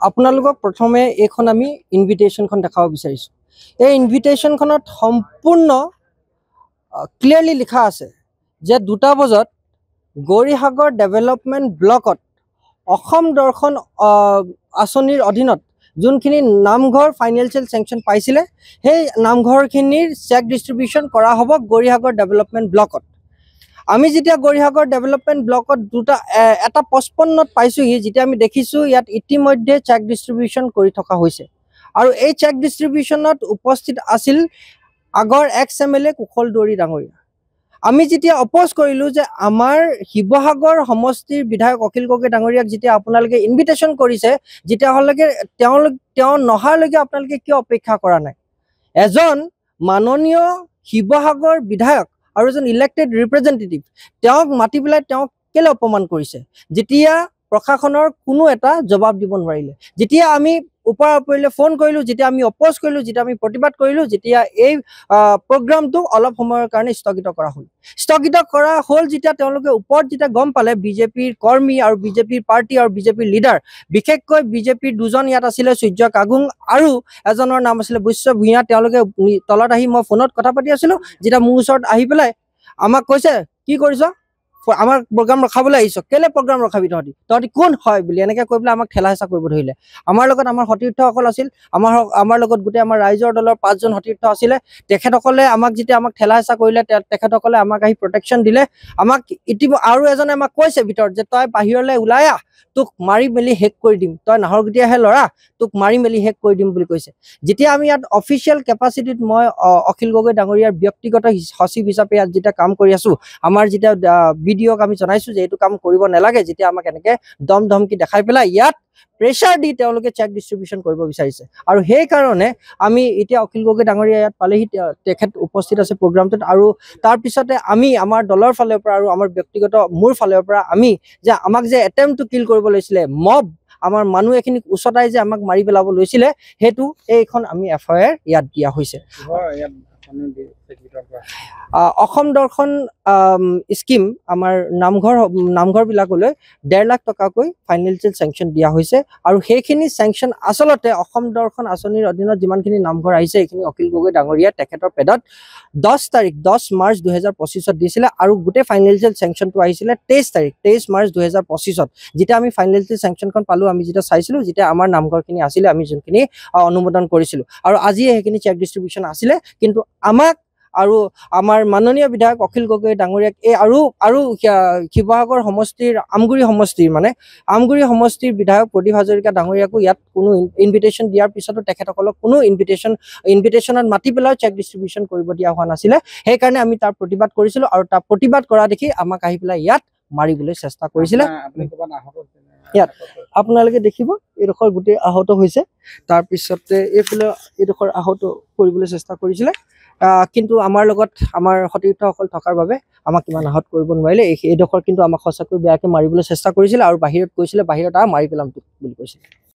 আপোনালোকক প্ৰথমে এইখন আমি ইনভিটেশ্যনখন দেখাব বিচাৰিছোঁ। এই ইনভিটেশ্যনখনত সম্পূৰ্ণ ক্লিয়াৰলি লিখা আছে যে 2টা বজাত গৌৰীসাগৰ ডেভেলপমেণ্ট ব্লকত অসম দৰ্শন আঁচনিৰ অধীনত যোনখিনি নামঘৰ ফাইনেন্সিয়েল চেংচন পাইছিলে সেই নামঘৰখিনিৰ চেক ডিষ্ট্ৰিবিউশ্যন কৰা হ'ব গৌৰীসাগৰ ডেভেলপমেণ্ট ব্লকত। আমি যেতিয়া গৌৰীসাগৰ ডেভেলপমেণ্ট ব্লকত এটা 55ত পাইছোঁহি, যেতিয়া আমি দেখিছোঁ ইয়াত ইতিমধ্যে চেক ডিষ্ট্ৰিবিউশ্যন কৰি থকা হৈছে। আৰু এই চেক ডিষ্ট্ৰিবিউশ্যনত উপস্থিত আছিল আগৰ এক্স-MLA কুশল দুৱৰী ডাঙৰীয়া। আমি যেতিয়া অপ'জ কৰিলোঁ যে আমাৰ শিৱসাগৰ সমষ্টিৰ বিধায়ক অখিল গগৈ ডাঙৰীয়াক যেতিয়া আপোনালোকে ইনভিটেশ্যন কৰিছে, যেতিয়াহ'লেকে তেওঁ নহালৈকে আপোনালোকে কিয় অপেক্ষা কৰা নাই? এজন মাননীয় শিৱসাগৰ বিধায়ক আৰু এজন ইলেক্টেড ৰিপ্ৰেজেণ্টেটিভ, তেওঁক মাতি পেলাই তেওঁক কেলৈ অপমান কৰিছে, যেতিয়া প্ৰশাসনৰ কোনো এটা জবাব দিব নোৱাৰিলে? যেতিয়া আমি ওপৰা-ওপৰিলৈ ফোন কৰিলোঁ, যেতিয়া আমি অপ'জ কৰিলোঁ, যেতিয়া আমি প্ৰতিবাদ কৰিলোঁ, যেতিয়া এই প্ৰগ্ৰামটো অলপ সময়ৰ কাৰণে স্থগিত কৰা হ'ল। যেতিয়া তেওঁলোকে ওপৰত যেতিয়া গম পালে, বিজেপিৰ কৰ্মী আৰু বিজেপিৰ পাৰ্টি আৰু বিজেপিৰ লিডাৰ, বিশেষকৈ বিজেপিৰ দুজন ইয়াত আছিলে, সূৰ্য কাগুং আৰু এজনৰ নাম আছিলে বৈশ্য ভূঞা, তেওঁলোকে তলত আহি মই ফোনত কথা পাতি আছিলোঁ, যেতিয়া মোৰ ওচৰত আহি পেলাই আমাক কৈছে, কি কৰিছ? আমাৰ প্ৰগ্ৰাম ৰখাবলৈ আহিছ, কেলে প্ৰগ্ৰাম ৰখাবি তহঁতি কোন হয় বুলি এনেকৈ কৈ পেলাই আমাক ঠেলা হেঁচা কৰিব ধৰিলে। আমাৰ লগত আমাৰ সতীৰ্থসকল আছিল, আমাৰ লগত গোটেই আমাৰ ৰাইজৰ দলৰ 5জন সতীৰ্থ আছিলে। তেখেতসকলে আমাক ঠেলা হেঁচা কৰিলে, তেখেতসকলে আমাক আহি প্ৰটেকশ্যন দিলে। আমাক আৰু এজনে আমাক কৈছে ভিতৰত যে তই বাহিৰলৈ ওলাই আহ, তোক মাৰি মেলি শেষ কৰি দিম, তই নাহৰগুটীয়াহে ল'ৰা, তোক মাৰি মেলি শেষ কৰি দিম বুলি কৈছে। যেতিয়া আমি ইয়াত অফিচিয়েল কেপাচিটিত মই অখিল গগৈ ডাঙৰীয়াৰ ব্যক্তিগত সচিব হিচাপে ইয়াত যেতিয়া কাম কৰি আছোঁ, আমাৰ যেতিয়া BDOক আমি জনাইছোঁ যে এইটো কাম কৰিব নালাগে, যেতিয়া আমাক এনেকৈ দম ধমকি দেখাই পেলাই ইয়াত প্ৰেছাৰ দি তেওঁলোকে চেক ডিষ্ট্ৰিবিউশ্যন কৰিব বিচাৰিছে। আৰু সেইকাৰণে আমি এতিয়া অখিল গগৈ ডাঙৰীয়া ইয়াত পালেহি, তেখেত উপস্থিত আছে প্ৰগ্ৰামটোত। আৰু তাৰপিছতে আমি আমাৰ দলৰ ফালৰ পৰা আৰু আমাৰ ব্যক্তিগত মোৰ ফালৰ পৰা আমি যে আমাক যে এটেম্পটো কিল কৰিব লৈছিলে, মব আমাৰ মানুহ এখিনিক উচতাই যে আমাক মাৰি পেলাব লৈছিলে, সেইটো এইখন আমি FIR ইয়াত দিয়া হৈছে। অসম দৰ্শন স্কিম আমাৰ নামঘৰবিলাকলৈ 1.5 লাখ টকাকৈ ফাইনেন্সিয়েল চেংচন দিয়া হৈছে। আৰু সেইখিনি চেংচন আচলতে অসম দৰ্শন আঁচনিৰ অধীনত যিমানখিনি নামঘৰ আহিছে, এইখিনি অখিল গগৈ ডাঙৰীয়া তেখেতৰ পেডত 10 মাৰ্চ 2025ত দিছিলে। আৰু গোটেই ফাইনেন্সিয়েল চেংচনটো আহিছিলে 23 মাৰ্চ 2025ত। যেতিয়া আমি ফাইনেন্সিয়েল চেংচনখন পালোঁ, আমি যেতিয়া চাইছিলোঁ, যেতিয়া আমাৰ নামঘৰখিনি আছিলে, আমি যোনখিনি অনুমোদন কৰিছিলোঁ, আৰু আজিয়ে সেইখিনি চেক ডিষ্ট্ৰিবিউশ্যন আছিলে। কিন্তু আমাক আৰু আমাৰ মাননীয় বিধায়ক অখিল গগৈ ডাঙৰীয়াক আৰু শিৱসাগৰ সমষ্টিৰ আমগুৰি সমষ্টিৰ বিধায়ক প্ৰদীপ হাজৰিকা ডাঙৰীয়াকো ইয়াত কোনো ইনভিটেশ্যন দিয়াৰ পিছতো তেখেতসকলক কোনো ইনভিটেশ্যনত মাতি পেলাই চেক ডিষ্ট্ৰিবিউশ্যন কৰিব দিয়া হোৱা নাছিলে। সেইকাৰণে আমি তাৰ প্ৰতিবাদ কৰিছিলোঁ, আৰু তাৰ প্ৰতিবাদ কৰা দেখি আমাক আহি পেলাই ইয়াত মাৰিবলৈ চেষ্টা কৰিছিলে। ইয়াত আপোনালোকে দেখিব এইডোখৰ গোটেই আহত হৈছে, তাৰপিছতে এইফালে এইডোখৰ আহত কৰিবলৈ চেষ্টা কৰিছিলে, কিন্তু আমাৰ লগত আমাৰ সতীৰ্থসকল থকাৰ বাবে আমাক ইমান আহত কৰিব নোৱাৰিলে। এইডোখৰ কিন্তু আমাক সঁচাকৈ বেয়াকৈ মাৰিবলৈ চেষ্টা কৰিছিলে, আৰু বাহিৰত কৈছিলে বাহিৰত মাৰি পেলাম তোক বুলি কৈছিলে।